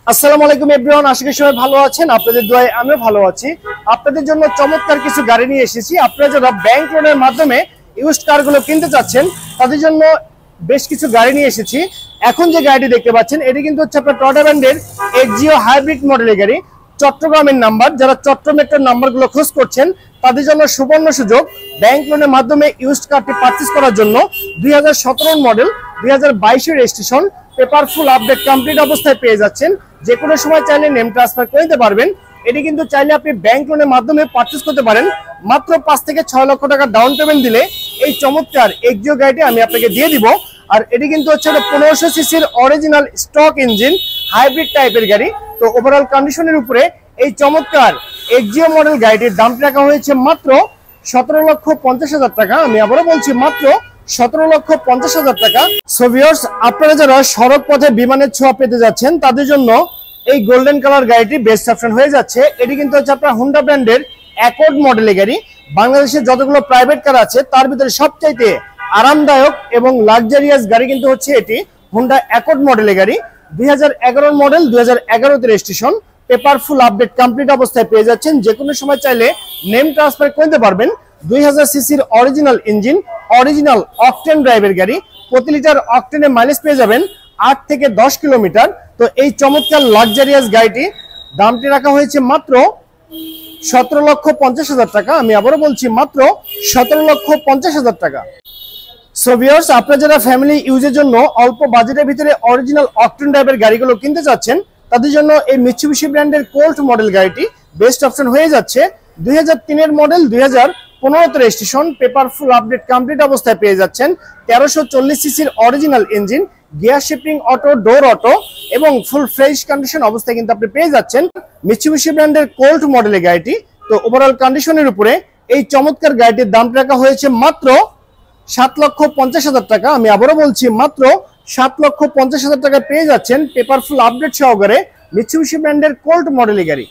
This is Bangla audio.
আসসালামু আলাইকুম এভরিওয়ান, আশা করি সবাই ভালো আছেন। আপনাদের দোয়ায় আমিও ভালো আছি। আপনাদের জন্য চমৎকার কিছু গাড়ি নিয়ে এসেছি। আপনারা যারা ব্যাংক লোনের মাধ্যমে ইউজড কারগুলো কিনতে চাচ্ছেন তাদের জন্য বেশ কিছু গাড়ি নিয়ে এসেছি। এখন যে গাড়িটি দেখতে পাচ্ছেন এটি কিন্তু হচ্ছে আপনার টয়োটা ব্র্যান্ডের এক্সিও হাইব্রিড মডেলের গাড়ি, চট্টগ্রামের নাম্বার। যারা চট্টগ্রাম মেট্রোর নাম্বারগুলো খোঁজ করছেন তাদের জন্য সুবর্ণ সুযোগ ব্যাংক লোনের মাধ্যমে ইউজড কারটি পারচেজ করার জন্য। 2017 model, 2022 registration, paper full update complete অবস্থায় পেয়ে যাচ্ছেন। যে কোনো সময় চাইলে নেম ট্রান্সফার করে নিতে পারবেন। এটি কিন্তু চাইলে আপনি ব্যাংক লোনের মাধ্যমে পারচেজ করতে পারেন। মাত্র 5 থেকে 6 লক্ষ টাকা ডাউন পেমেন্ট দিলে এই চমৎকার এক্সিও গাড়িটি আমি আপনাকে দিয়ে দিব। আর এটি কিন্তু হচ্ছে 1500 সিসির অরিজিনাল স্টক ইঞ্জিন হাইব্রিড টাইপের গাড়ি। তো ওভারঅল কন্ডিশনের উপরে এই চমৎকার এক্সিও মডেল গাড়িটির দাম রাখা হয়েছে মাত্র 17,50,000 টাকা। আমি আবারও বলছি মাত্র 17,50,000 টাকা। সো ভিউয়ার্স, আপনারা যারা সড়ক পথে বিমানের ছোঁয়া পেতে যাচ্ছেন তাদের জন্য এই গোল্ডেন কালার গাড়িটি বেস্ট অপশন হয়ে যাচ্ছে। এটি কিন্তু হচ্ছে আপনার হোন্ডা ব্র্যান্ডের অ্যাকর্ড মডেলের গাড়ি। বাংলাদেশের যতগুলো প্রাইভেট কার আছে তার ভিতরে সবচাইতে আরামদায়ক এবং লাক্সারিয়াস গাড়ি কিন্তু হচ্ছে এটি হোন্ডা অ্যাকর্ড মডেলের গাড়ি। 2011 model, 2011 registration, paper full update complete অবস্থায় পেয়ে যাচ্ছেন। যে কোনো সময় চাইলে নেম ট্রান্সফার করতে পারবেন। 2000 সিসির অরিজিনাল ইঞ্জিন, অরিজিনাল অকটেন ড্রাইভের গাড়ি। প্রতি লিটার অকটেনে মাইলেজ পেয়ে যাবেন 8 থেকে 10 কিলোমিটার। তো এই চমৎকার লাক্সারিয়াস গাড়িটি দামটি রাখা হয়েছে মাত্র 17,50,000 টাকা। আমি আবারও বলছি মাত্র 17,50,000 টাকা। সো ভিউয়ার্স, আপনারা যারা ফ্যামিলি ইউজের জন্য অল্প বাজেটের ভিতরে অরিজিনাল অকটেন ড্রাইভের গাড়িগুলো কিনতে চাচ্ছেন তাদের জন্য এই মিৎসুবিশি ব্র্যান্ডের কোল্ট মডেল গাড়িটি বেস্ট অপশন হয়ে যাচ্ছে। 2003 model, 2015 registration, paper full update complete অবস্থায় পেয়ে যাচ্ছেন। 1340 সিসির original engine, gear shifting auto, ডোর অটো এবং ফুল ফ্রেশ কন্ডিশন অবস্থায় কিন্তু আপনি পেয়ে যাচ্ছেন মিৎসুবিশি ব্র্যান্ডের কোল্ট মডেলের গাড়িটি। তো ওভারঅল কন্ডিশনের উপরে এই চমৎকার গাড়িটির দাম রাখা হয়েছে মাত্র 7,50,000 টাকা। আমি আবারও বলছি মাত্র 7,50,000 টাকা পেয়ে যাচ্ছেন পেপার ফুল আপডেট সহকারে মিৎসুবিশি ব্র্যান্ডের কোল্ট মডেলের গাড়ি।